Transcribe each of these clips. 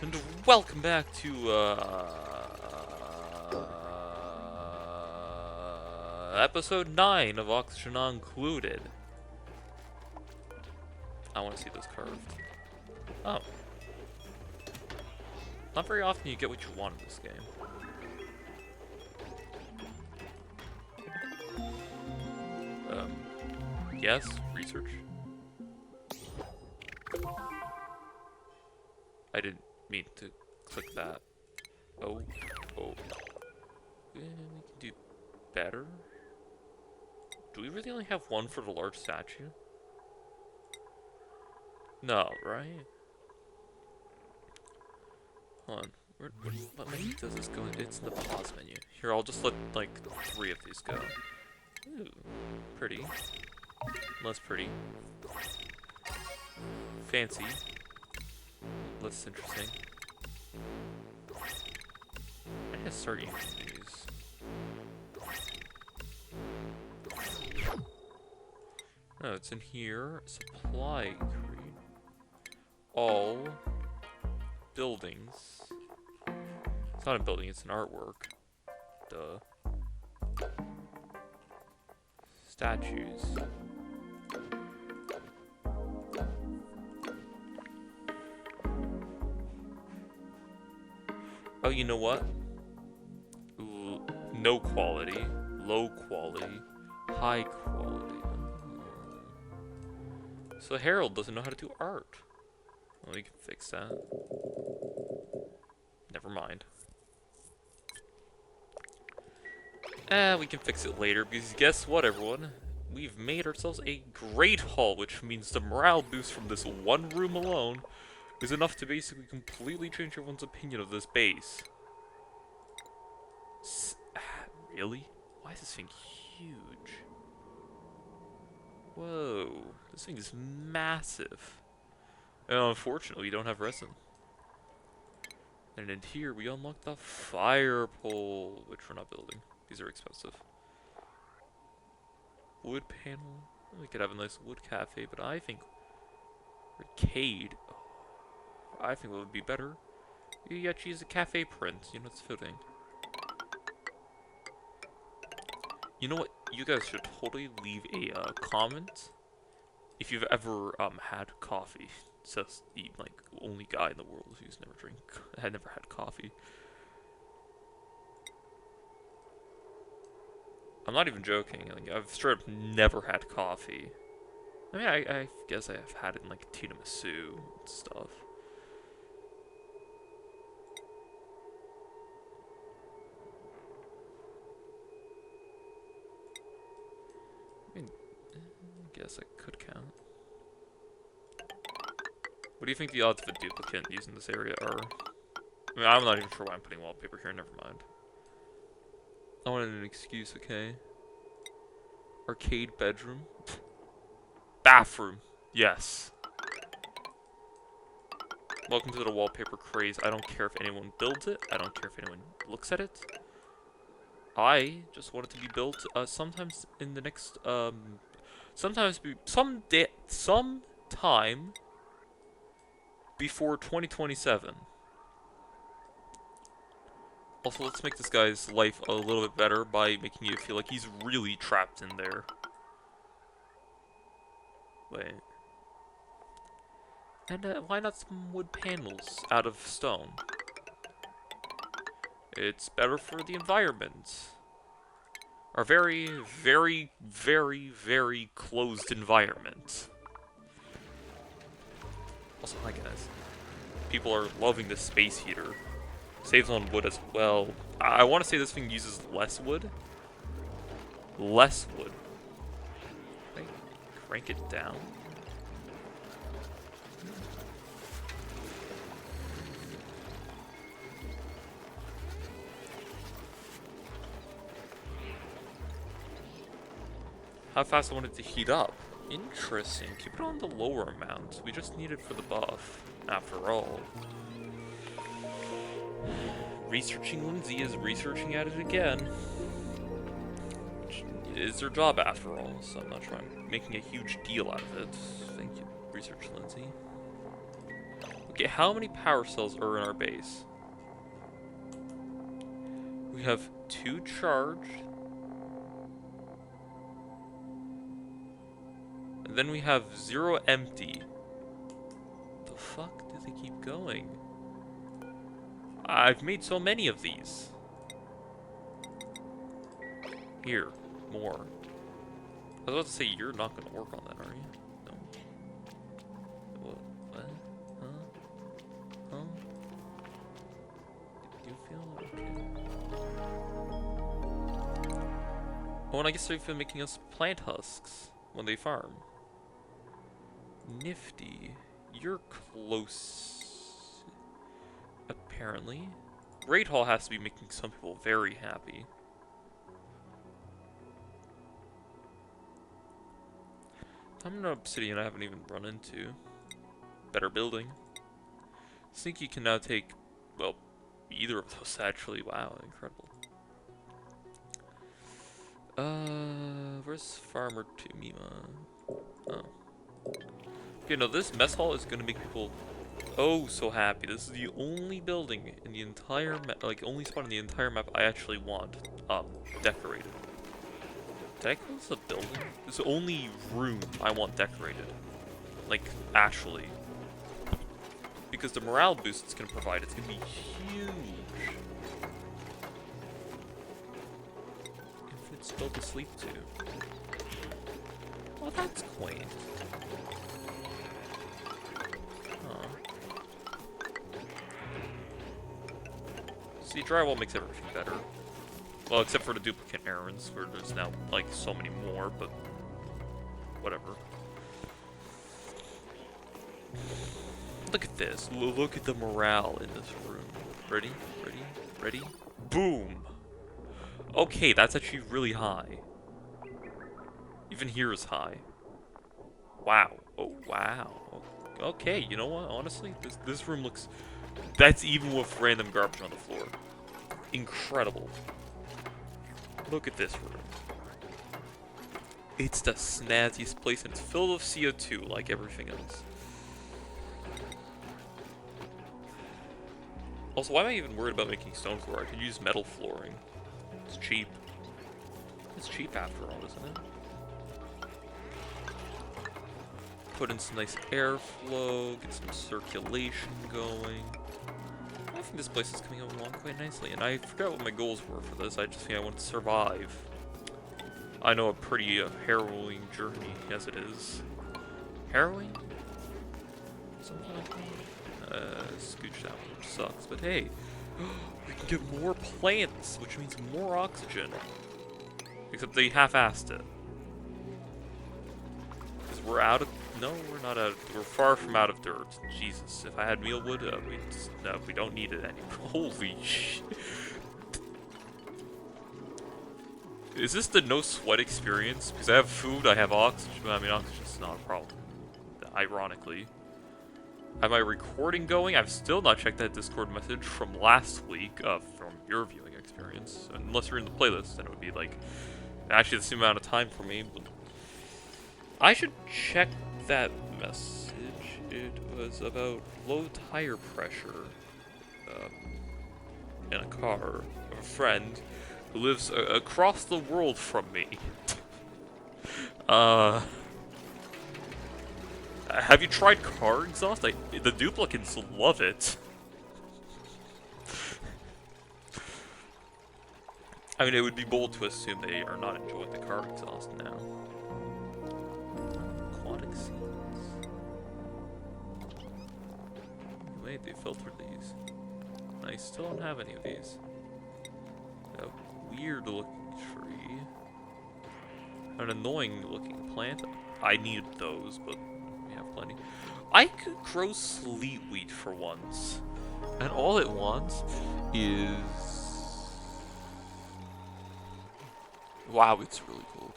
And welcome back to, episode 9 of Oxygen Included. I want to see this curved. Oh. Not very often you get what you want in this game. Yes? Research? I didn't mean to click that. Oh. We can do better? Do we really only have one for the large statue? No, right? Hold on. What menu does this go in? It's the pause menu. Here, I'll just let, like, 3 of these go. Ooh. Pretty. Less pretty. Fancy. Less interesting. I need to start using these. No, it's in here. Supply creed. All buildings. It's not a building, it's an artwork. Duh. Statues. Oh, you know what? Ooh, no quality, low quality, high quality. So Harold doesn't know how to do art. Well, we can fix that. Never mind. We can fix it later, because guess what, everyone? We've made ourselves a great hall, which means the morale boost from this one room alone is enough to basically completely change everyone's opinion of this base. Really? Why is this thing huge? Whoa, this thing is massive. And unfortunately, we don't have resin. And in here, we unlock the fire pole, which we're not building. These are expensive. Wood panel. We could have a nice wood cafe, but I think arcade. Oh, I think what would be better. You actually use a cafe print. You know, it's fitting. You know what? You guys should totally leave a comment if you've ever had coffee. Says the only guy in the world who's never had coffee. I'm not even joking. Like, I've straight up never had coffee. I mean, I guess I've had it in like tiramisu and stuff. I mean, I guess I could count. What do you think the odds of a duplicate using this area are? I mean, I'm not even sure why I'm putting wallpaper here, never mind. I wanted an excuse, okay? Arcade bedroom. Bathroom. Yes. Welcome to the wallpaper craze. I don't care if anyone builds it. I don't care if anyone looks at it. I just want it to be built sometimes in the next sometime before 2027. Also, let's make this guy's life a little bit better by making it feel like he's really trapped in there. Wait. And why not some wood panels out of stone? It's better for the environment. Our very, very, very, very closed environment. Also, hi guys. People are loving this space heater. Saves on wood as well. I want to say this thing uses less wood. Less wood. Can I crank it down? How fast I want it to heat up. Interesting. Keep it on the lower amount. We just need it for the buff, after all. Researching Lindsay is researching at it again. Which is her job after all, so I'm not making a huge deal out of it. Thank you, Research Lindsay. Okay, how many power cells are in our base? We have 2 charged. And then we have 0 empty. The fuck do they keep going? I've made so many of these. Here, more. I was about to say, you're not going to work on that, are you? No. What? Huh? Huh? Do you feel okay? Oh, and I guess they've been making us plant husks when they farm. Nifty. You're close. Apparently. Great Hall has to be making some people very happy. I'm an obsidian I haven't even run into. Better building. Sneaky can now take, well, either of those actually. Wow, incredible. Where's Farmer Tumima? Oh. Okay, no, this mess hall is gonna make people oh so happy. This is the only building in the entire map, like only spot in the entire map I actually want, decorated. Did I call this a building? It's the only room I want decorated. Like, actually. Because the morale boost it's gonna provide, it's gonna be huge. Infinite spell to sleep too. Well, that's quaint. Huh. See, drywall makes everything better. Well, except for the duplicate errands, where there's now, like, so many more, but whatever. Look at this. Look at the morale in this room. Ready? Ready? Ready? Boom! Okay, that's actually really high. Even here is high. Wow. Oh, wow. Okay, you know what? Honestly, this room looks... That's even with random garbage on the floor. Incredible. Look at this room. It's the snazziest place, and it's filled with CO2 like everything else. Also, why am I even worried about making stone floor? I could use metal flooring. It's cheap. It's cheap after all, isn't it? Put in some nice airflow, get some circulation going. I think this place is coming along quite nicely, and I forgot what my goals were for this. I just think I want to survive. I know a pretty harrowing journey as it is. Harrowing? Something like that? Scooch down, which sucks, but hey, we can get more plants, which means more oxygen. Except they half-assed it. Because we're out of... No, we're not out of... We're far from out of dirt. Jesus, if I had mealwood, we don't need it anymore. Holy shit. Is this the no sweat experience? Because I have food, I have oxygen. I mean, oxygen's not a problem. Ironically. Have my recording going? I've still not checked that Discord message from last week, from your viewing experience. Unless you're in the playlist, then it would be like, actually the same amount of time for me, but... I should check that message. It was about low tire pressure, in a car of a friend who lives across the world from me. Have you tried car exhaust? The duplicates love it. I mean, it would be bold to assume they are not enjoying the car exhaust now. Aquatic seeds. Wait, they filtered these. I still don't have any of these. A weird looking tree. An annoying looking plant. I needed those, but we have plenty. I could grow sleet wheat for once. And all it wants is... Wow, it's really cool.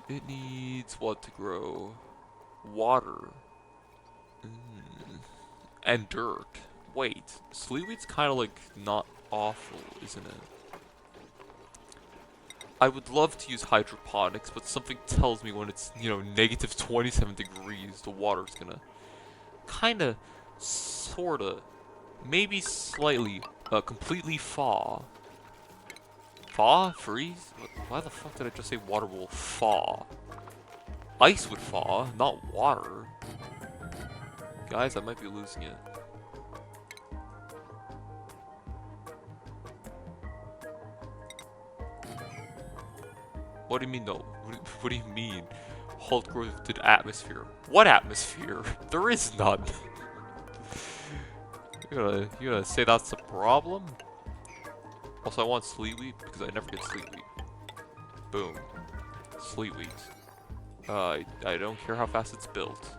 It needs what to grow? Water. And dirt. Wait, sleet wheat's kind of like not awful, isn't it? I would love to use hydroponics, but something tells me when it's, you know, -27 degrees, the water's gonna kinda, sorta, maybe slightly, completely thaw. Thaw? Freeze? Why the fuck did I just say water will thaw? Ice would thaw, not water. Guys, I might be losing it. What do you mean, no? What do you mean? Halt growth to atmosphere. What atmosphere? There is none. You gonna say that's a problem? Also, I want sleet wheat because I never get sleet wheat. Boom. Sleet wheat. I don't care how fast it's built.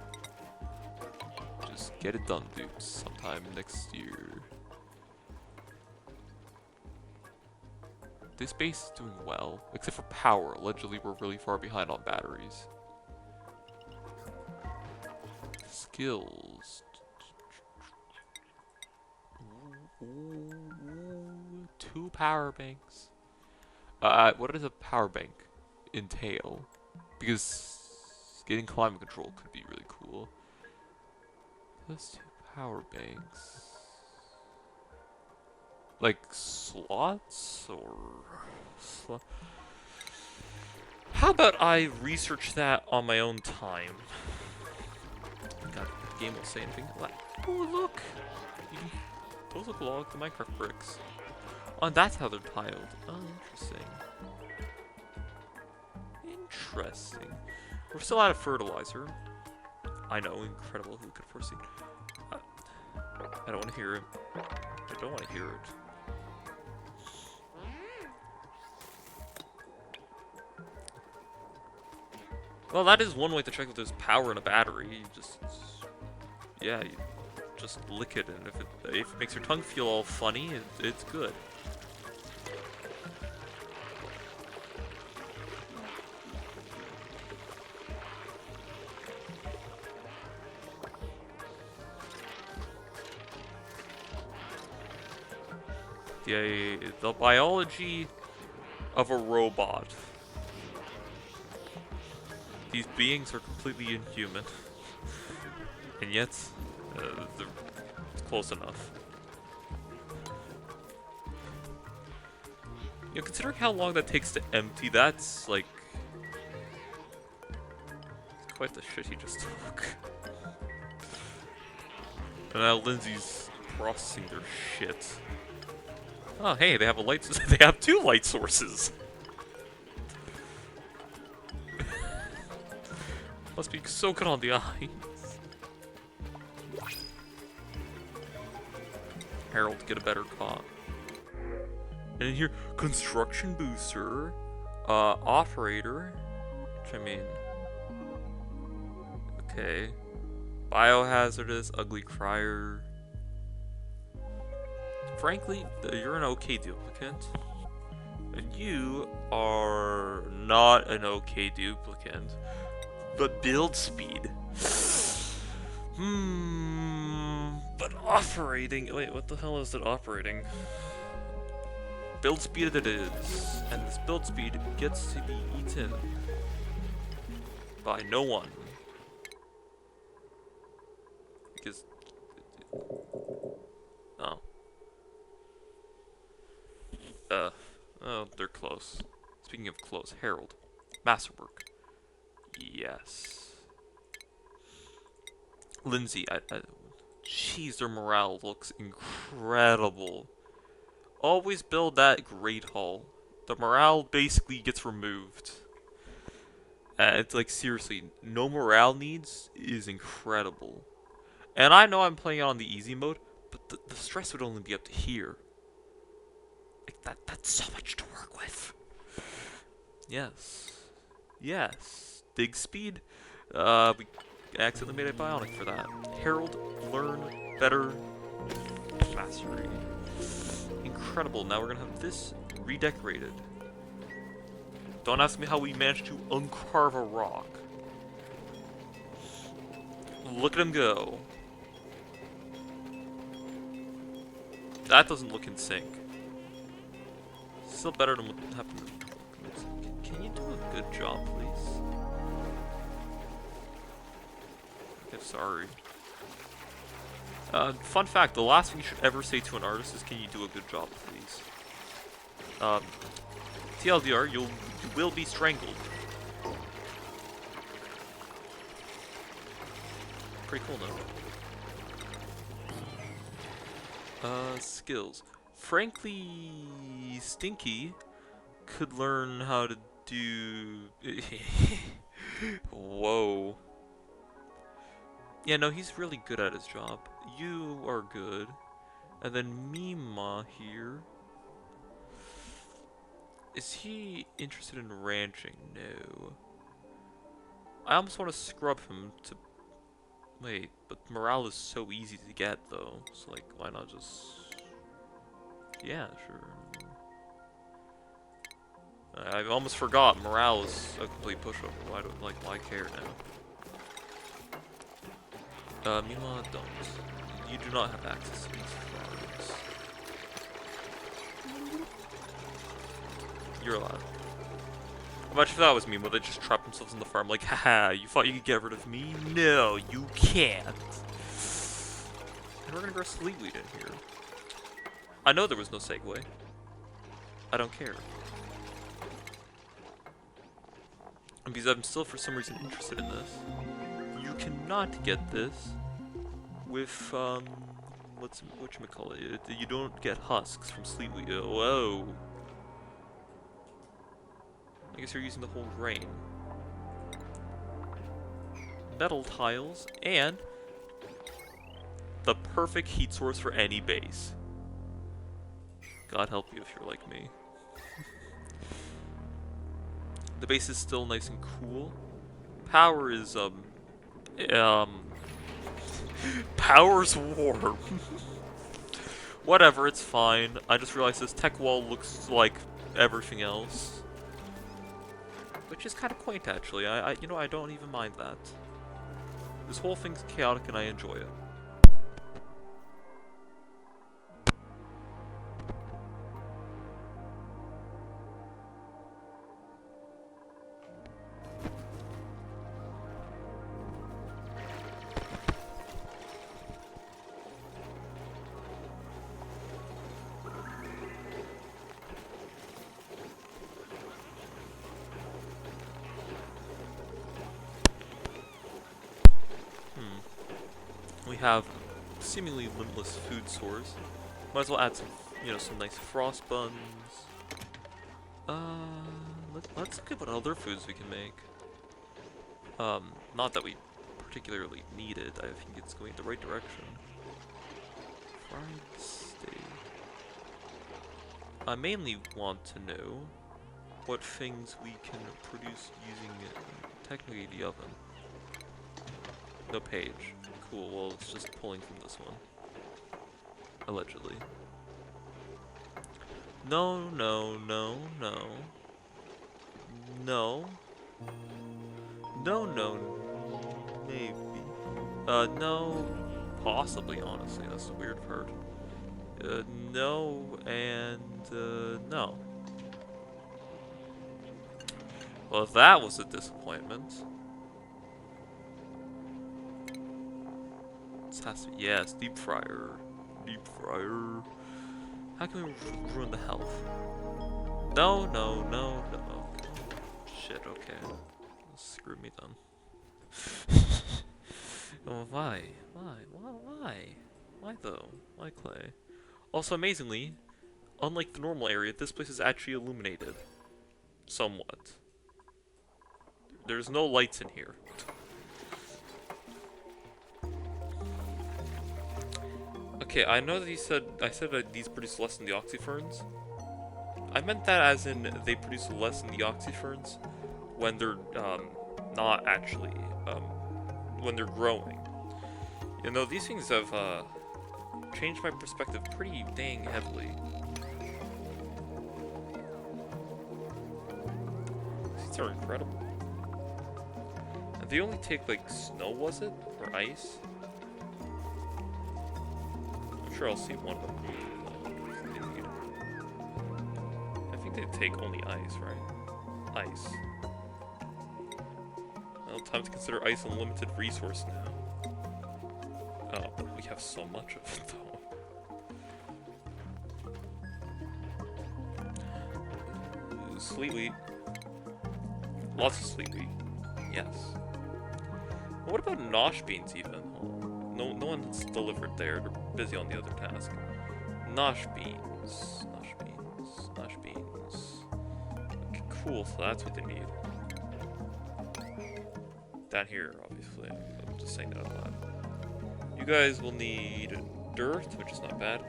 Just get it done, dude. Sometime next year. This base is doing well, except for power. Allegedly, we're really far behind on batteries. Skills. Ooh, 2 power banks. What does a power bank entail? Because getting climate control could be really cool. Plus 2 power banks. Like slots or how about I research that on my own time? God, the game won't say anything. Oh look, those look like the Minecraft bricks. Oh, and that's how they're tiled. Oh, interesting. Interesting. We're still out of fertilizer. I know, incredible. Who could foresee? I don't want to hear it. I don't want to hear it. Well, that is one way to check if there's power in a battery. You just, yeah, you just lick it, and if it makes your tongue feel all funny, it's good. The biology of a robot. These beings are completely inhuman, and yet they're close enough. You know, considering how long that takes to empty, that's like quite the shit he just took. And now Lindsay's processing their shit. Oh, hey, they have a light. They have 2 light sources. Must be so good on the eyes. Harold, get a better cop. And in here, construction booster, operator, which I mean, okay, biohazardous, ugly crier. Frankly, you're an okay duplicant. And you are not an okay duplicant. But build speed. But operating. Wait, what the hell is it operating? Build speed it is. And this build speed gets to be eaten by no one. Because. Oh. Oh, they're close. Speaking of close, Harold. Masterwork. Yes. Lindsay, jeez, their morale looks incredible. Always build that Great Hall. The morale basically gets removed. It's like, seriously, no morale needs is incredible. And I know I'm playing it on the easy mode, but the stress would only be up to here. Like that's so much to work with. Yes. Yes. Dig speed. We accidentally made a bionic for that. Harold, learn better mastery. Incredible. Now we're gonna have this redecorated. Don't ask me how we managed to uncarve a rock. Look at him go. That doesn't look in sync. Still better than what happened. Can you do a good job, please? I'm sorry. Fun fact, the last thing you should ever say to an artist is, can you do a good job, please? TLDR, you will be strangled. Pretty cool, though. Skills. Frankly, Stinky could learn how to do... Whoa. Yeah, no, he's really good at his job. You are good. And then Mima here. Is he interested in ranching? No. I almost want to scrub him to... Wait, but morale is so easy to get, though. So, like, why not just... Yeah, sure. I almost forgot morale is a complete pushover. Why care now? Mima, don't. You do not have access to these farms. You're allowed. Imagine if that was Mima, they just trap themselves in the farm like, haha, you thought you could get rid of me? No, you can't. And we're gonna grow Sleetweed in here. I know there was no segue. I don't care. Because I'm still for some reason interested in this. You cannot get this with, whatchamacallit, you don't get husks from Sleetweed. Whoa. I guess you're using the whole grain. Metal tiles, and the perfect heat source for any base. God help you if you're like me. The base is still nice and cool. Power is, power's warm. Whatever, it's fine. I just realized this tech wall looks like everything else. Which is kind of quaint, actually. You know, I don't even mind that. This whole thing's chaotic and I enjoy it. We have seemingly limitless food source. Might as well add some, you know, some nice frost buns. Let's look at what other foods we can make. Not that we particularly need it. I think it's going in the right direction. Fried steak. I mainly want to know what things we can produce using, technically, the oven. No page. Cool, well, it's just pulling from this one. Allegedly. No, no, no, no. No. No, no. Maybe. No. Possibly, honestly. That's the weird part. No, and, no. Well, that was a disappointment. Has to be, yes, deep fryer. Deep fryer. How can we ruin the health? No, no, no, no. Shit, okay. Screw me then. Oh, why? Why? Why? Why though? Why clay? Also, amazingly, unlike the normal area, this place is actually illuminated. Somewhat. There's no lights in here. Okay, I know that I said that these produce less than the oxyferns. I meant that as in they produce less than the oxyferns when they're, not actually, when they're growing. You know, these things have, changed my perspective pretty dang heavily. These are incredible. And they only take, like, snow, was it? Or ice? I'm sure I'll see one of them. I think they take only ice, right? Ice. Well, time to consider ice a limited resource now. Oh, but we have so much of it, though. Ooh, sweet wheat. Lots of sweet wheat. Yes. Well, what about nosh beans, even? No one's delivered there. They're busy on the other task. Nosh beans. Nosh beans. Nosh beans. Okay, cool, so that's what they need. Down here, obviously. I'm just saying that out loud. You guys will need dirt, which is not bad.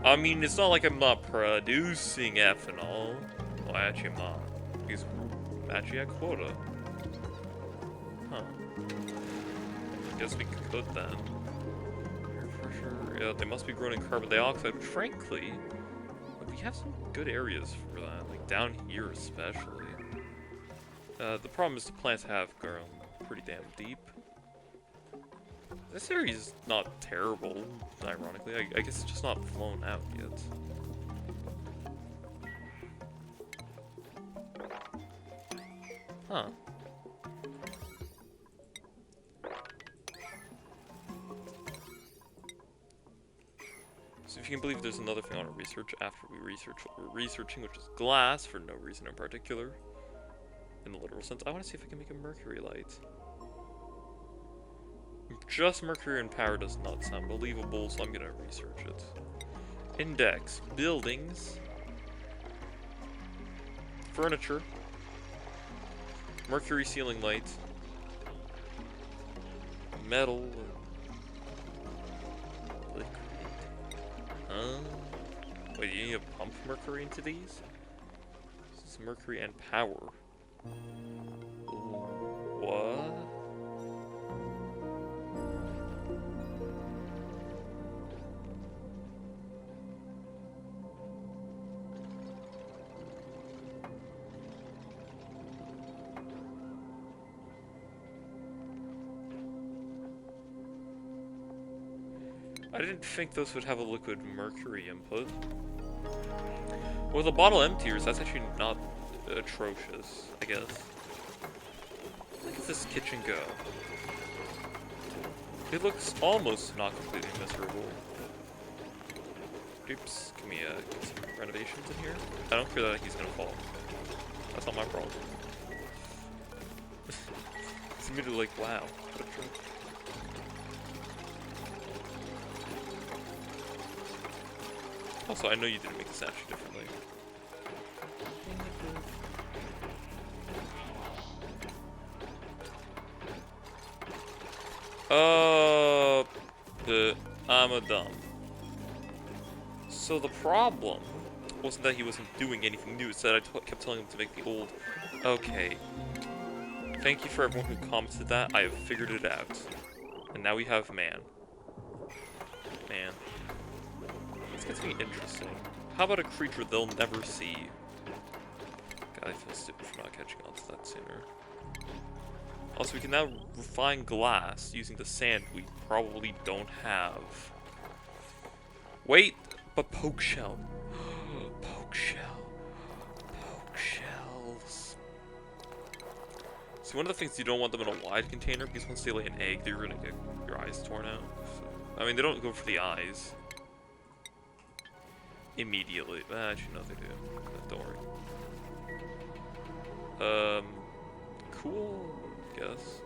I mean, it's not like I'm not producing ethanol. Well, actually, I'm not. Because we're actually at quota. Huh. Guess we could then. Air pressure. Yeah, they must be grown in carbon dioxide, which frankly, we have some good areas for that. Like down here, especially. The problem is the plants have grown pretty damn deep. This area is not terrible, ironically. I guess it's just not flown out yet. Huh. So if you can believe there's another thing I want to research after we research what we're researching, which is glass, for no reason in particular. In the literal sense, I want to see if I can make a mercury light. Just mercury and power does not sound believable, so I'm gonna research it. Index. Buildings. Furniture. Mercury ceiling light. Metal. Liquid. Huh? Wait, you need to pump mercury into these? This is mercury and power. What? I didn't think those would have a liquid mercury input. Well, the bottle emptiers, that's actually not atrocious, I guess. Look at this kitchen go. It looks almost not completely miserable. Oops, can we get some renovations in here? I don't care that he's gonna fall. That's not my problem. It's immediately like, wow, what a jerk. Also, I know you didn't make the statue differently. I'm a dumb. So the problem wasn't that he wasn't doing anything new, it's that I kept telling him to make the old. Okay. Thank you for everyone who commented that. I have figured it out. And now we have man. Man. This gets me interesting. How about a creature they'll never see? God, I feel stupid for not catching on to that sooner. Also, we can now refine glass using the sand we probably don't have. Wait, but poke shell. Poke shell. Poke shells. See, one of the things you don't want them in a wide container, because once they lay an egg, you're gonna get your eyes torn out. So, I mean, they don't go for the eyes immediately. Actually, no, they do. Don't worry. Cool, I guess.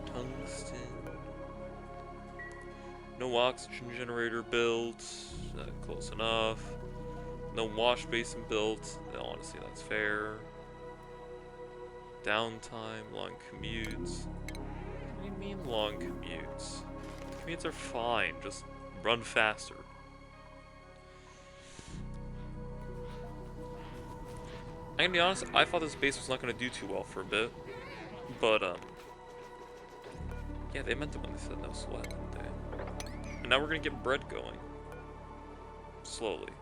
Tungsten. No oxygen generator built. Close enough. No wash basin built. No, honestly, that's fair. Downtime, long commutes. What do you mean long commutes? Commutes are fine, just run faster. I'm gonna be honest, I thought this base was not gonna do too well for a bit. But, yeah, they meant it when they said no sweat, didn't they? And now we're gonna get bread going. Slowly.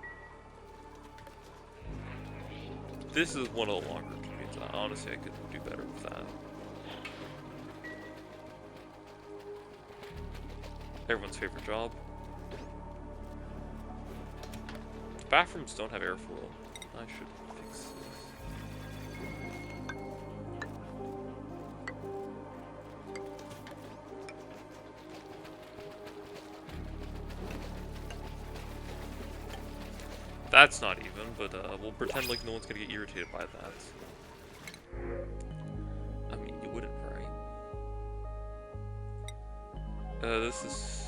This is one of the longer commutes. Honestly, I could do better with that. Everyone's favorite job. Bathrooms don't have airflow. I should fix this. That's not even, but we'll pretend like no one's gonna get irritated by that. I mean, you wouldn't, right? This is...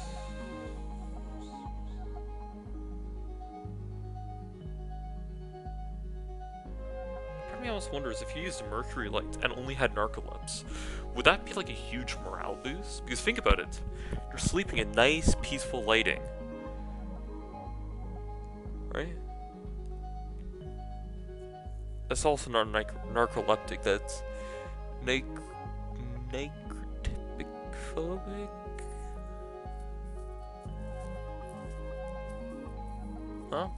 Part of me almost wonders, if you used a mercury light and only had narcolepsy, would that be like a huge morale boost? Because think about it. You're sleeping in nice, peaceful lighting. Right? That's also not narcoleptic, that's necrotypic-phobic? Huh?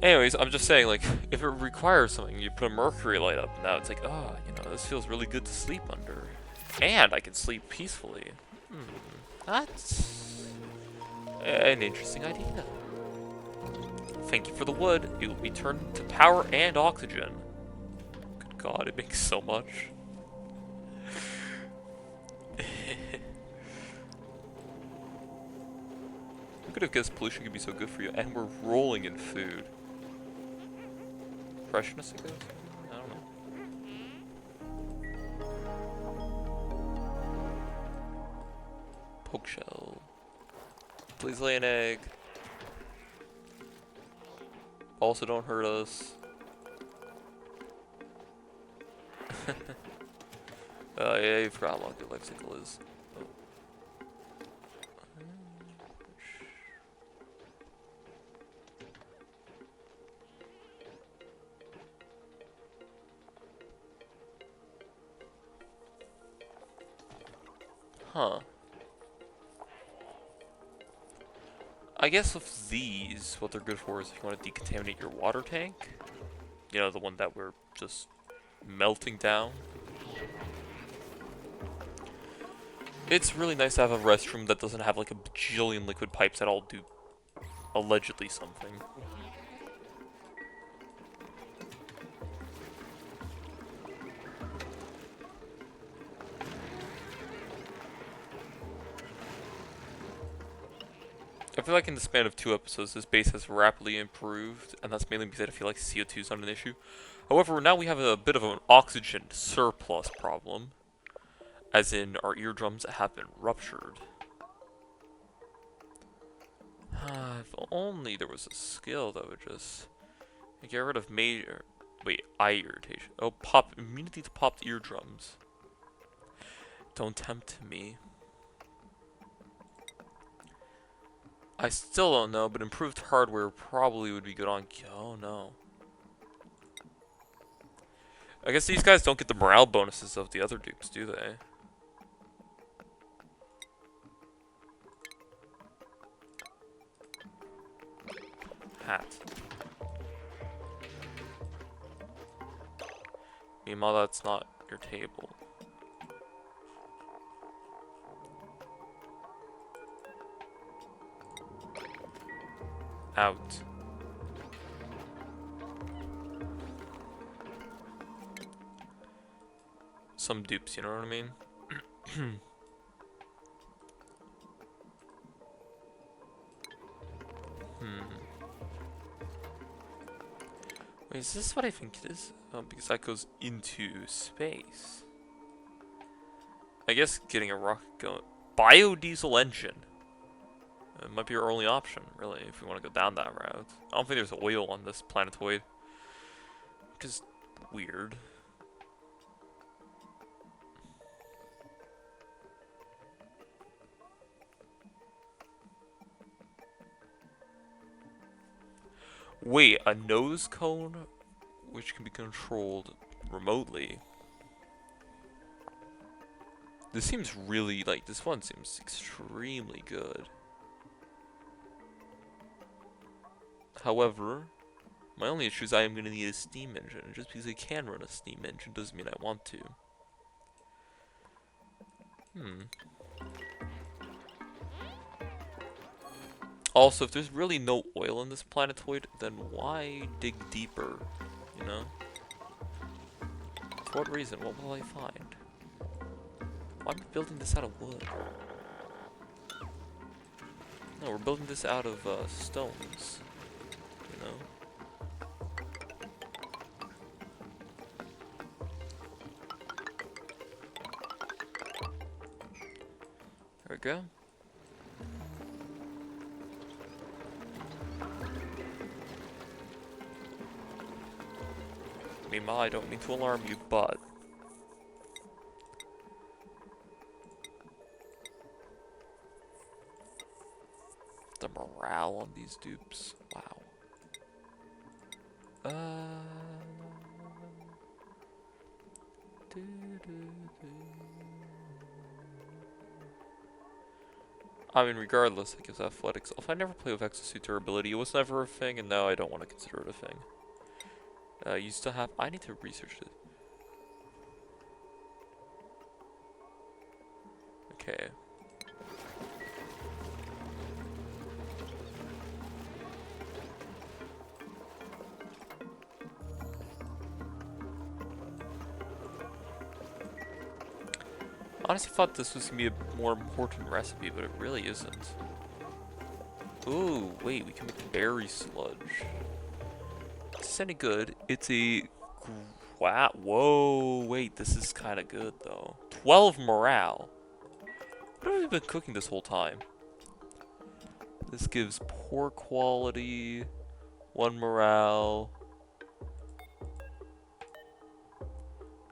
Anyways, I'm just saying, like, if it requires something, you put a mercury light up, and now it's like, oh, you know, this feels really good to sleep under. And I can sleep peacefully. That's an interesting idea. Thank you for the wood. It will be turned to power and oxygen. Good God, it makes so much. Who could have guessed pollution could be so good for you? And we're rolling in food. Freshness, I guess? I don't know. Poke shell. Please lay an egg. Also, don't hurt us. Yeah, you forgot how long your life cycle is. Oh. Huh. I guess with these, what they're good for is if you want to decontaminate your water tank. You know, the one that we're just melting down. It's really nice to have a restroom that doesn't have like a bajillion liquid pipes that all do allegedly something. I feel like in the span of 2 episodes, this base has rapidly improved, and that's mainly because I feel like CO2 is not an issue. However, now we have a bit of an oxygen surplus problem, as in our eardrums have been ruptured. If only there was a skill that would just get rid of major... Wait, eye irritation. Oh, immunity to popped eardrums. Don't tempt me. I still don't know, but improved hardware probably would be good on... Oh, no. I guess these guys don't get the morale bonuses of the other dupes, do they? Hat. Meanwhile, that's not your table. Out. Some dupes, you know what I mean? Wait, is this what I think it is? Oh, because that goes into space. I guess getting a rocket going. Biodiesel engine. It might be our only option, really, if we want to go down that route. I don't think there's oil on this planetoid. Which is weird. Wait, a nose cone which can be controlled remotely. This seems really, like, this one seems extremely good. However, my only issue is I am going to need a steam engine. Just because I can run a steam engine doesn't mean I want to. Also, if there's really no oil in this planetoid, then why dig deeper, you know? For what reason? What will I find? Why am I building this out of wood? No, we're building this out of stones. know. There we go. Mima, I don't mean to alarm you, but the morale on these dupes, wow. I mean, regardless, I guess athletics. If I never play with exosuit durability, it was never a thing, and now I don't want to consider it a thing. You still have. I need to research it. Okay. Honestly, thought this was gonna be a more important recipe, but it really isn't. Ooh, wait, we can make berry sludge. Is this any good? It's a... Wow, whoa, wait, this is kind of good, though. 12 morale. What have I been cooking this whole time? This gives poor quality, 1 morale.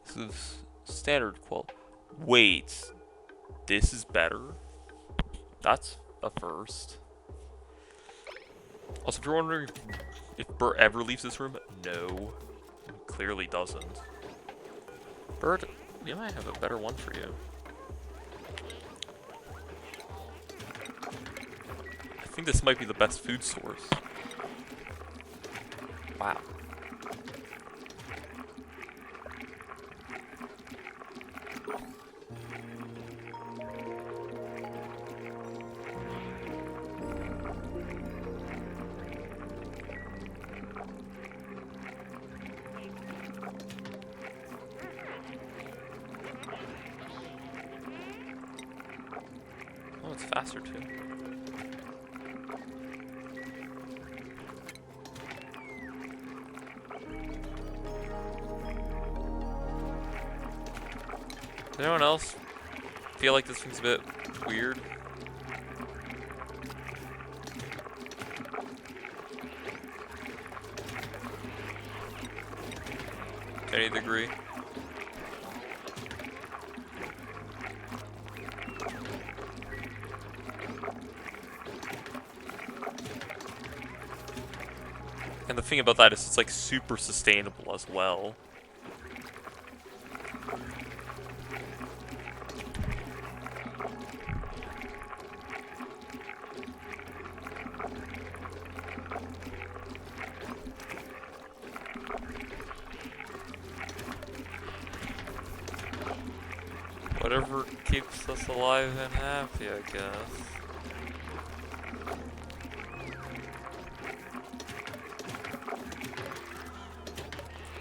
This is standard quality. Wait, this is better? That's a first. Also, if you're wondering if Bert ever leaves this room, no. Clearly doesn't. Bert, we might have a better one for you. I think this might be the best food source. Wow. Oh, it's faster too. Does anyone else feel like this thing's a bit weird? To any degree? And the thing about that is it's like super sustainable as well. Whatever keeps us alive and happy, I guess.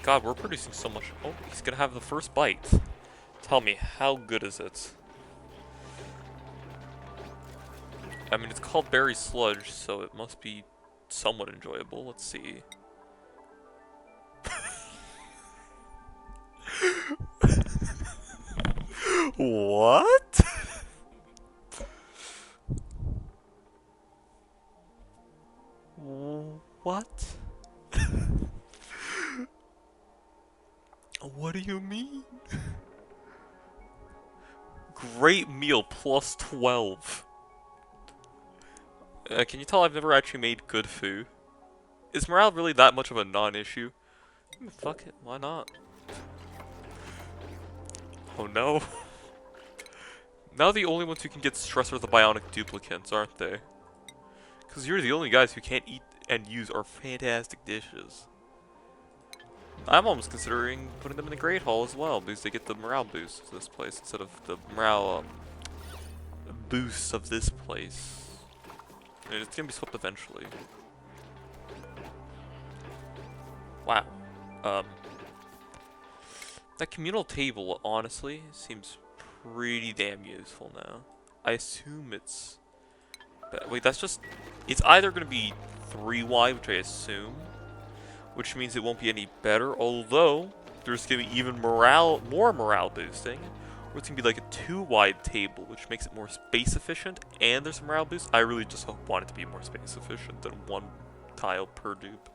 God, we're producing so much. Oh, he's gonna have the first bite. Tell me, how good is it? I mean, it's called berry sludge, so it must be somewhat enjoyable. Let's see. What? What? What do you mean? Great meal plus 12. Can you tell I've never actually made good food? Is morale really that much of a non-issue? Fuck it, why not? Oh no. Now the only ones who can get stressed are the bionic duplicants, aren't they? Because you're the only guys who can't eat and use our fantastic dishes. I'm almost considering putting them in the Great Hall as well, because they get the morale boost of this place instead of the morale boost of this place. And it's gonna be swapped eventually. Wow. That communal table, honestly, seems pretty damn useful now. I assume it's Wait, that's just... It's either going to be 3 wide, which I assume, which means it won't be any better, although there's going to be even more morale boosting, or it's going to be like a 2 wide table, which makes it more space efficient, and there's a morale boost. I really just want it to be more space efficient than 1 tile per dupe.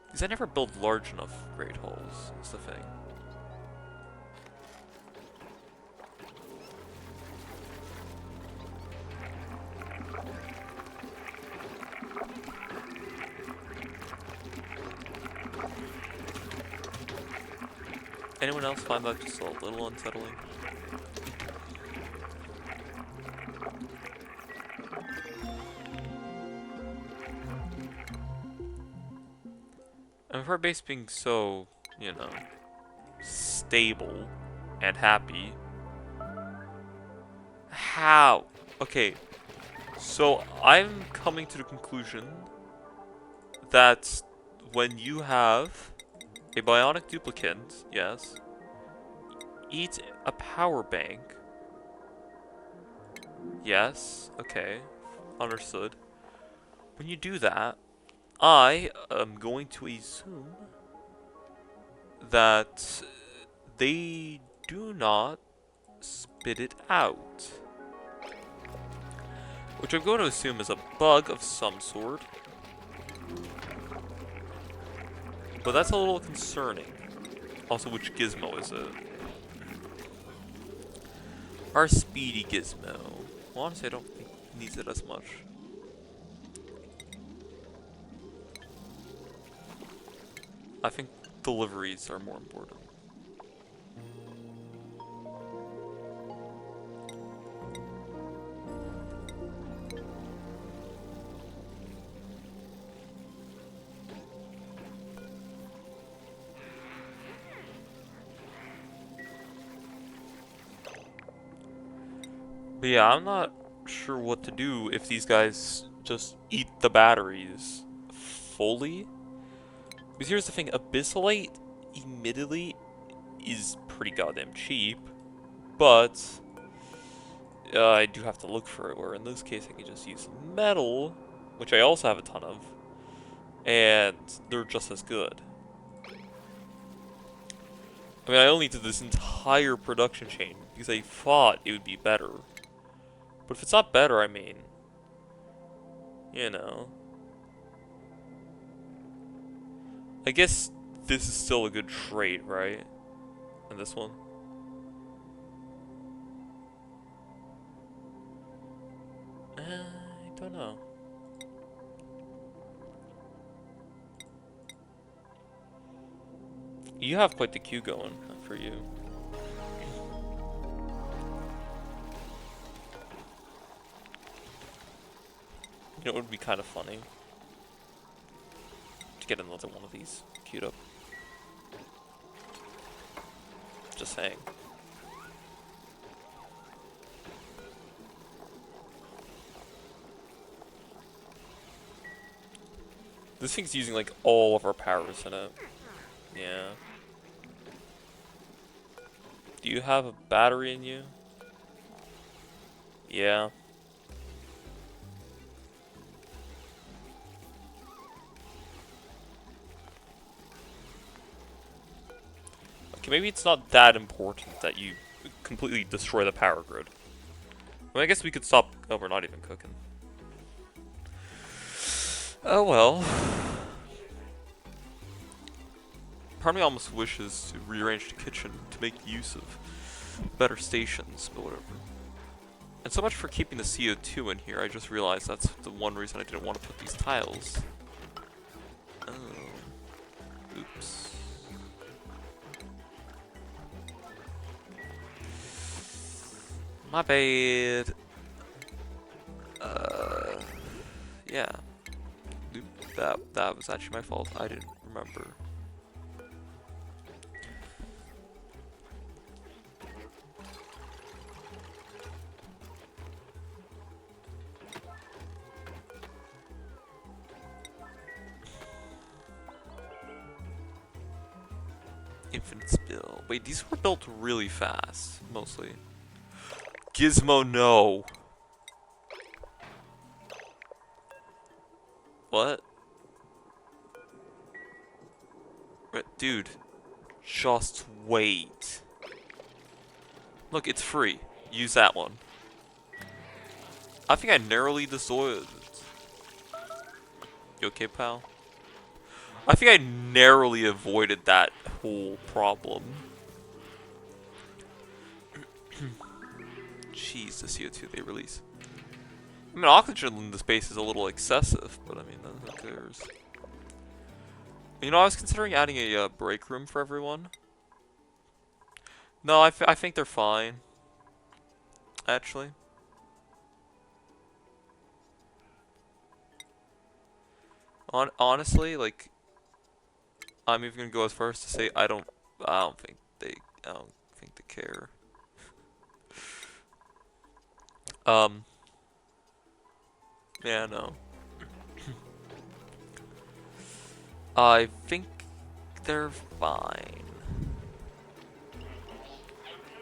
Because I never build large enough great halls, is the thing. Anyone else find that just a little unsettling? And for our base being so, you know, stable and happy. How? Okay, so I'm coming to the conclusion that when you have a bionic duplicant, yes, eat a power bank. Yes, okay, understood. When you do that, I am going to assume that they do not spit it out. Which I'm going to assume is a bug of some sort. But that's a little concerning. Also, which gizmo is it? Our speedy gizmo. Well, honestly, I don't think he needs it as much. I think deliveries are more important. But yeah, I'm not sure what to do if these guys just eat the batteries fully. Because here's the thing, Abyssalite, admittedly, is pretty goddamn cheap, but I do have to look for it, where in this case I can just use metal, which I also have a ton of, and they're just as good. I mean, I only did this entire production chain because I thought it would be better. But if it's not better, I mean, you know. I guess this is still a good trade, right? And this one? I don't know. You have quite the queue going for you. You know, it would be kind of funny to get another one of these queued up. Just saying. This thing's using like all of our powers in it. Yeah. Do you have a battery in you? Yeah. Okay, maybe it's not that important that you completely destroy the power grid. Well, I guess we could stop. Oh, we're not even cooking. Oh well. Part of me almost wishes to rearrange the kitchen to make use of better stations, but whatever. And so much for keeping the CO2 in here, I just realized that's the one reason I didn't want to put these tiles. Oh. Oops. My bad. Yeah. Oop, that was actually my fault. I didn't remember. Infinite spill. Wait, these were built really fast, mostly. Gizmo, no. What? Dude, just wait. Look, it's free. Use that one. I think I narrowly destroyed. You okay, pal? I think I narrowly avoided that whole problem. Jeez, the CO2 they release. I mean, oxygen in the space is a little excessive, but I mean, who cares? You know, I was considering adding a break room for everyone. No, I think they're fine. Actually. Honestly, like, I'm even gonna go as far as to say I don't think they care. Yeah, no. I think they're fine.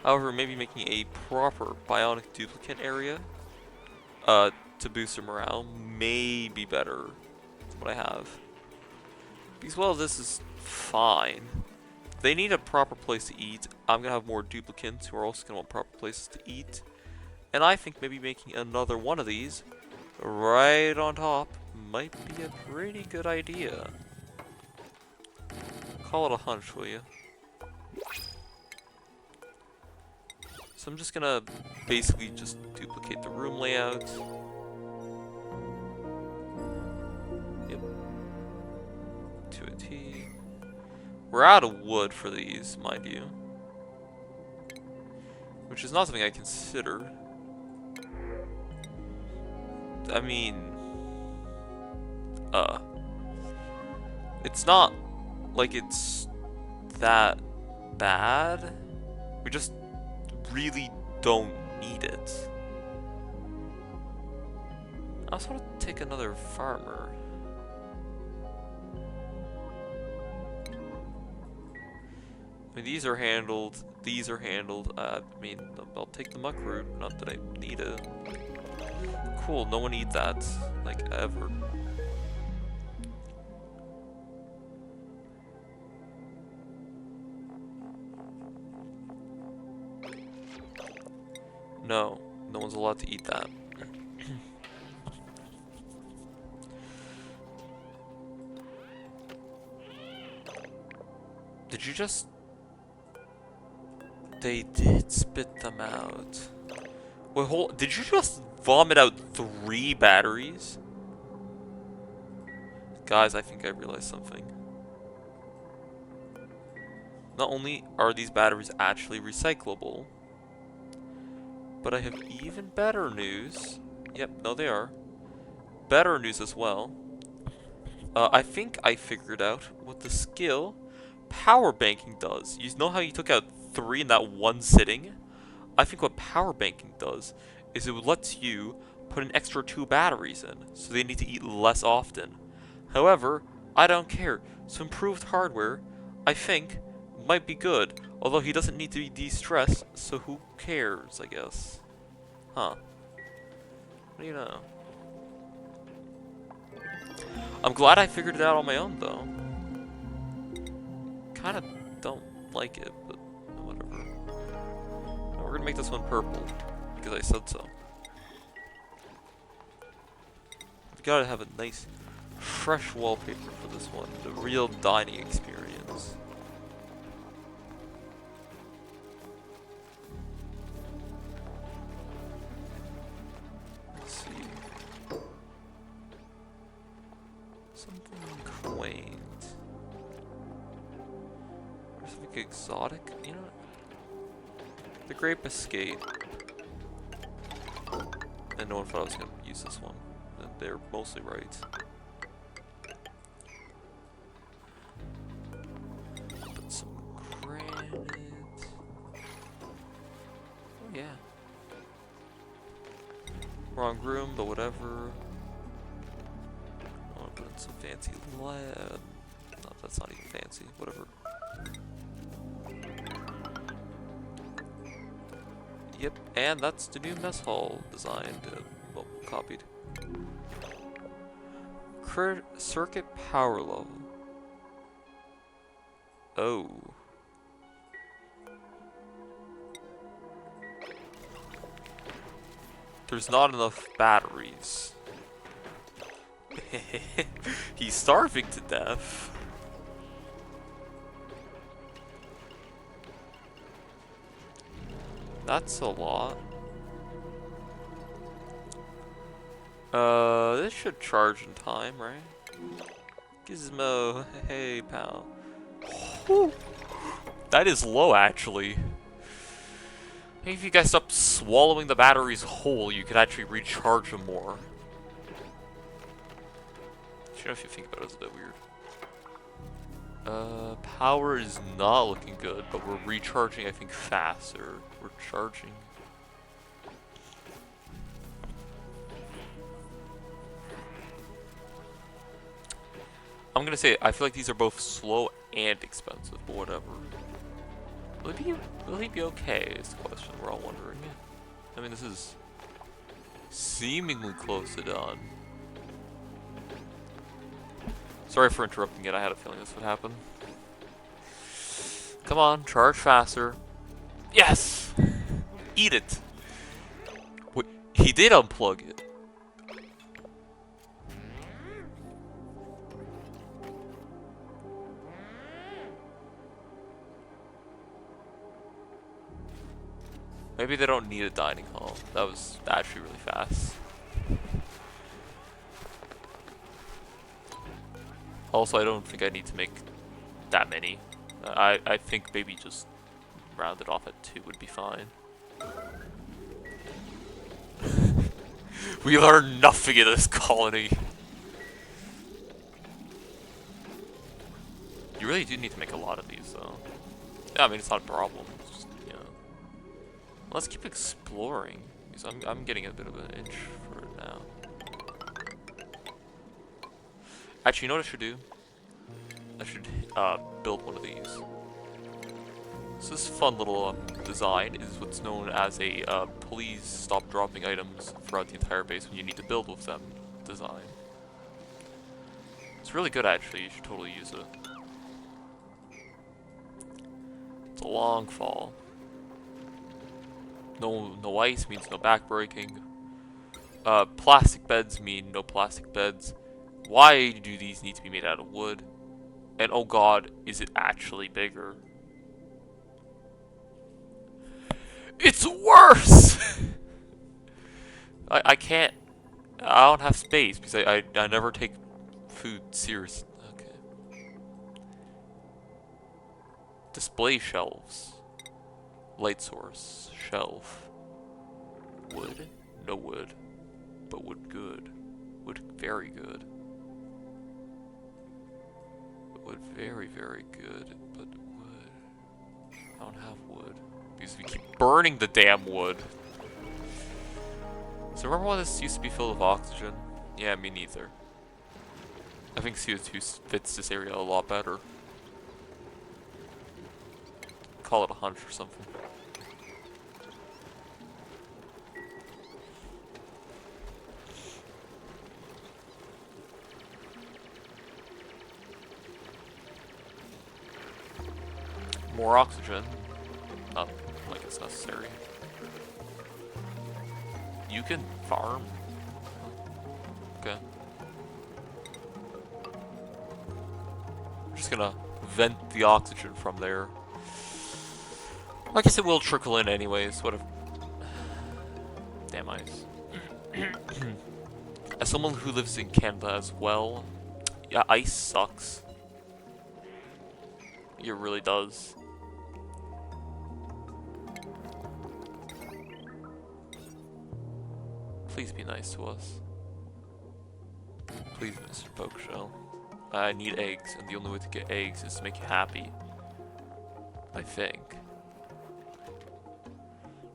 However, maybe making a proper bionic duplicate area, to boost their morale may be better than what I have. Because, well, this is fine. They need a proper place to eat. I'm gonna have more duplicates who are also gonna want proper places to eat. And I think maybe making another one of these right on top might be a pretty good idea. Call it a hunch, will you? So I'm just gonna basically just duplicate the room layout. Yep. To a T. We're out of wood for these, mind you. Which is not something I considered. I mean... It's not like it's that bad. We just really don't need it. I also want to take another farmer. I mean, these are handled. These are handled. I mean, I'll take the muck root. Not that I need it. Cool, no one eat that. Like, ever. No, no one's allowed to eat that. Did you just... They did spit them out. Wait, hold... Did you just vomit out 3 batteries? Guys, I think I realized something. Not only are these batteries actually recyclable, but I have even better news. Yep, no they are. Better news as well. I think I figured out what the skill power banking does. You know how you took out 3 in that one sitting? I think what power banking does is it lets you put an extra 2 batteries in, so they need to eat less often. However, I don't care. So improved hardware, I think, might be good. Although he doesn't need to be de-stressed, so who cares, I guess. Huh. What do you know? I'm glad I figured it out on my own, though. Kinda don't like it, but whatever. No, we're gonna make this one purple, because I said so. We gotta have a nice, fresh wallpaper for this one. The real dining experience. Let's see. Something quaint. Or something exotic, you know what? The Great Biscate. And no one thought I was gonna use this one. And they're mostly right. Put some granite. Oh yeah. Wrong room, but whatever. I want to put in some fancy lead. No, that's not even fancy. Whatever. Yep, and that's the new mess hall designed, well, copied. Circuit power level. Oh. There's not enough batteries. He's starving to death. That's a lot. This should charge in time, right? Gizmo, hey pal. Whew. That is low, actually. Maybe if you guys stop swallowing the batteries whole, you could actually recharge them more. You know, if you think about it, it's a bit weird. Power is not looking good, but we're recharging, I think, faster. We're charging. I'm gonna say, I feel like these are both slow and expensive, but whatever. Will he be okay, is the question we're all wondering. I mean, this is seemingly close to done. Sorry for interrupting it, I had a feeling this would happen. Come on, charge faster. Yes! Eat it! Wait, he did unplug it. Maybe they don't need a dining hall. That was actually really fast. Also, I don't think I need to make that many. I think maybe just round it off at 2 would be fine. We learn nothing in this colony. You really do need to make a lot of these, though. Yeah, I mean, it's not a problem. It's just, you know. Let's keep exploring, because I'm getting a bit of an itch for it now. Actually, you know what I should do? I should build one of these. So this fun little design is what's known as a please stop dropping items throughout the entire base when you need to build with them design. It's really good, actually. You should totally use it. It's a long fall. No ice means no backbreaking. Plastic beds mean no plastic beds. Why do these need to be made out of wood? And oh god, is it actually bigger? It's worse! I can't. I don't have space because I never take food serious. Okay. Display shelves. Light source. Shelf. Wood? No wood. But wood good. Wood very good. Wood very, very good. But wood. I don't have wood. Because we keep burning the damn wood. So remember when this used to be filled with oxygen? Yeah, me neither. I think CO2 fits this area a lot better. Call it a hunch or something. More oxygen. Not like it's necessary. You can farm. Okay. I'm just gonna vent the oxygen from there. I guess it will trickle in anyways. What if... Damn ice. As someone who lives in Canada as well, yeah, ice sucks. It really does. Please be nice to us. Please, Mr. Pokeshell. I need eggs, and the only way to get eggs is to make you happy. I think.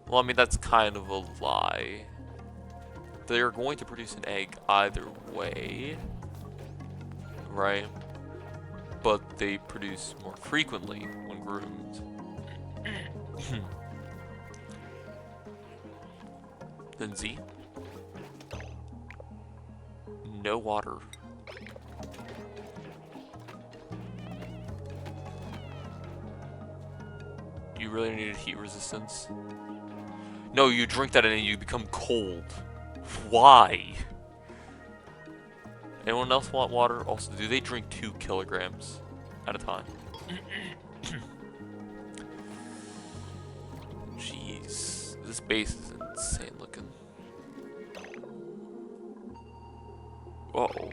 Well, I mean, that's kind of a lie. They're going to produce an egg either way. Right? But they produce more frequently when groomed. Then Z. No water. really needed heat resistance. No, you drink that and you become cold. Why? Anyone else want water? Also, do they drink 2 kilograms at a time? Jeez. This base is insane looking. Uh-oh.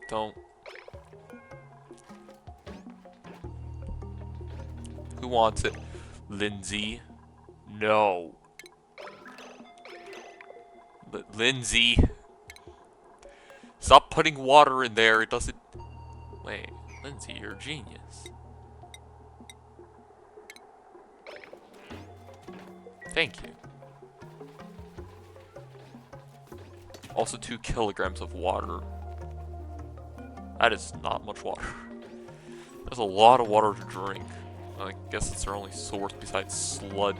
Don't. Who wants it? Lindsay? No. Lindsay. Stop putting water in there. It doesn't... Wait. Lindsay, you're a genius. Thank you. Also 2 kilograms of water. That is not much water. There's a lot of water to drink. I guess it's their only source besides sludge.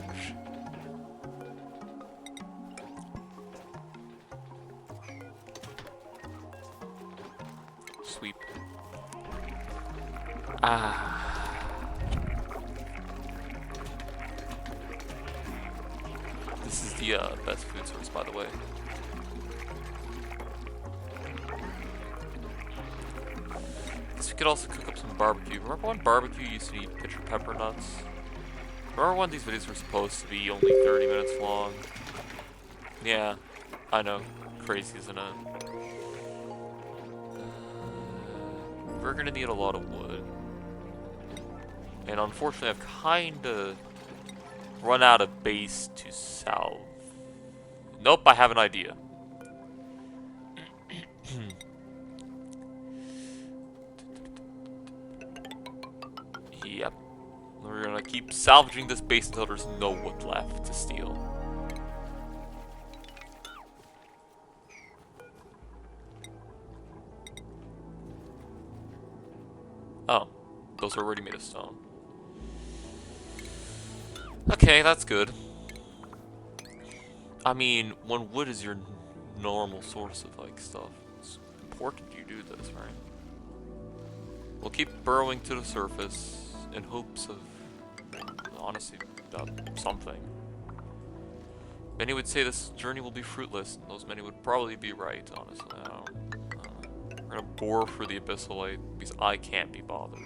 Sweep. Ah. This is the best food source, by the way. Guess we could also cook up some barbecue. Remember when barbecue used to eat pitcher pepper nuts? Remember when these videos were supposed to be only 30 minutes long? Yeah, I know. Crazy, isn't it? We're gonna need a lot of wood. And unfortunately, I've kinda run out of base to salve. Nope, I have an idea. Yep. We're gonna keep salvaging this base until there's no wood left to steal. Oh, those are already made of stone. Okay, that's good. I mean, when wood is your normal source of, like, stuff, it's important you do this, right? We'll keep burrowing to the surface in hopes of, honestly, something. Many would say this journey will be fruitless, and those many would probably be right, honestly. I don't, we're gonna bore for the Abyssalite, because I can't be bothered.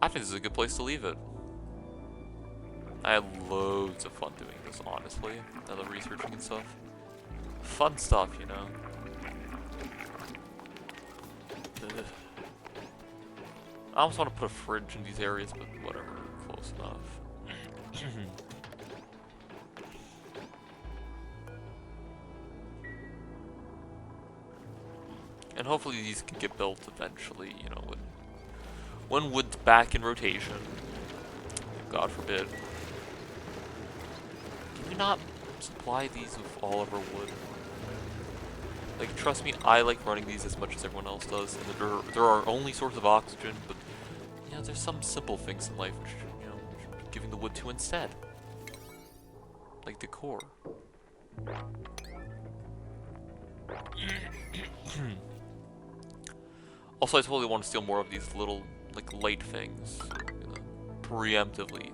I think this is a good place to leave it. I had loads of fun doing this, honestly, and the researching and stuff. Fun stuff, you know. Ugh. I almost want to put a fridge in these areas, but whatever, close enough. And hopefully these can get built eventually, you know, when wood's back in rotation. God forbid. Can we not supply these with all of our wood? Like, trust me, I like running these as much as everyone else does, and they're our only source of oxygen, but, you know, there's some simple things in life which, you know, we should be giving the wood to instead. Like decor. Also, I totally want to steal more of these little, like, light things. You know, preemptively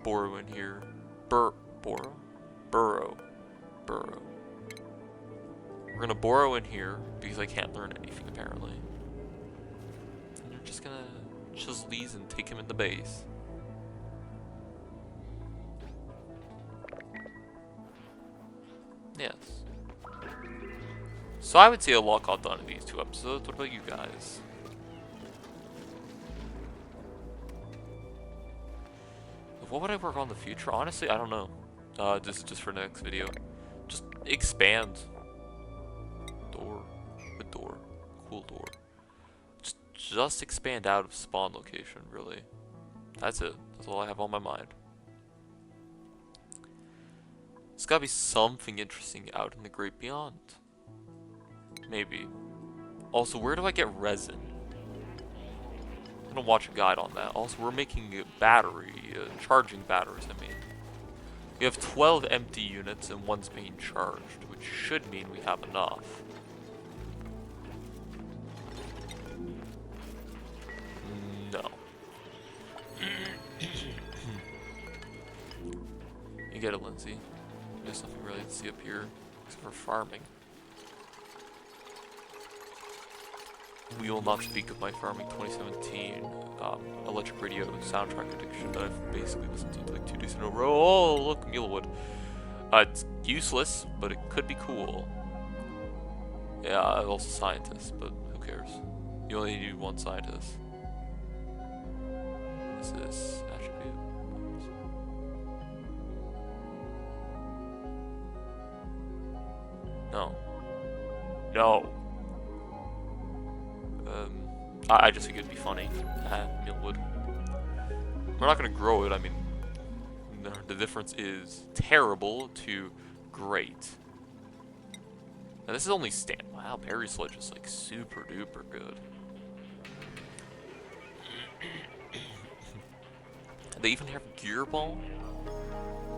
borrow in here. Burrow. We're gonna borrow in here because I can't learn anything apparently. And you're just gonna chisel these and take him in the base. Yes. So I would say a lot got done in these 2 episodes. What about you guys? What would I work on in the future? Honestly, I don't know. This is just for next video. Just expand. Door. Good door. Cool door. Just expand out of spawn location, really. That's it. That's all I have on my mind. There's gotta be something interesting out in the great beyond. Maybe. Also, where do I get resin? I'm gonna watch a guide on that. Also, we're making a battery, charging batteries, I mean. We have 12 empty units and one's being charged, which should mean we have enough. of Lindsay. There's nothing really to see up here except for farming. We will not speak of my farming 2017 electric radio soundtrack addiction that I've basically listened to like 2 days in a row. Oh, look, Mulewood. It's useless, but it could be cool. Yeah, also scientist, but who cares? You only need 1 scientist. Is this attribute? No. No. I just think it'd be funny. Millwood. We're not gonna grow it. I mean, the difference is terrible to great. And this is only wow, Berry Sludge is like super duper good. They even have Gear Ball.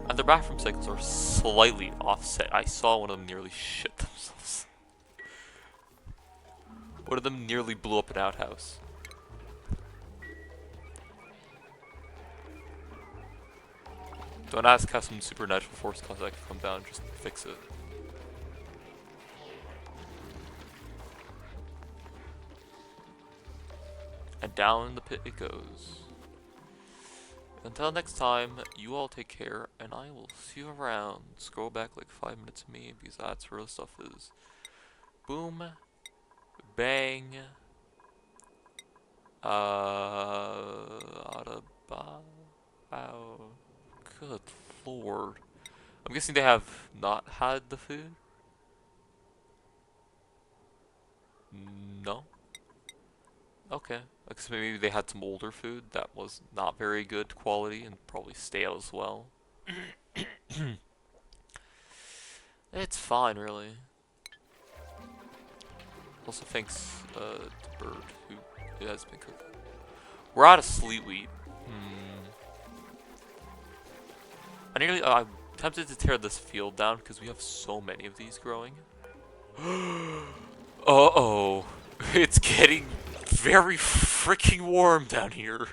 And their bathroom cycles are slightly offset. I saw one of them nearly shit themselves. One of them nearly blew up an outhouse. Don't ask how some supernatural force caused that to come down, just fix it. And down the pit it goes. Until next time, you all take care, and I will see you around. Scroll back like 5 minutes to me, because that's where the stuff is. Boom. Bang. Wow. Good lord. I'm guessing they have not had the food? No? Okay. Because maybe they had some older food that was not very good quality and probably stale as well. It's fine, really. Also thanks to Bird, who has been cooking. We're out of sleet wheat. I'm tempted to tear this field down because we have so many of these growing. Uh-oh. It's getting very freaking warm down here.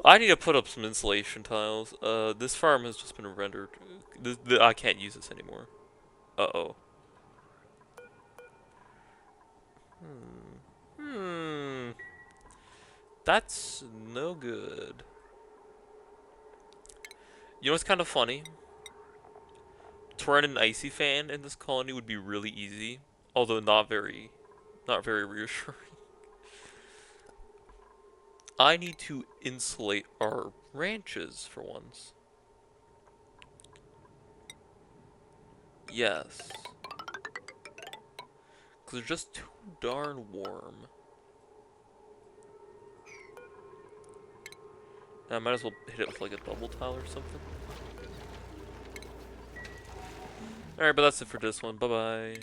I need to put up some insulation tiles. This farm has just been rendered. I can't use this anymore. Uh-oh. That's no good. You know what's kind of funny? To run an icy fan in this colony would be really easy, although not very reassuring. I need to insulate our ranches for once. Yes. Because they're just too darn warm. I might as well hit it with like a double tile or something. Alright, but that's it for this one. Bye-bye.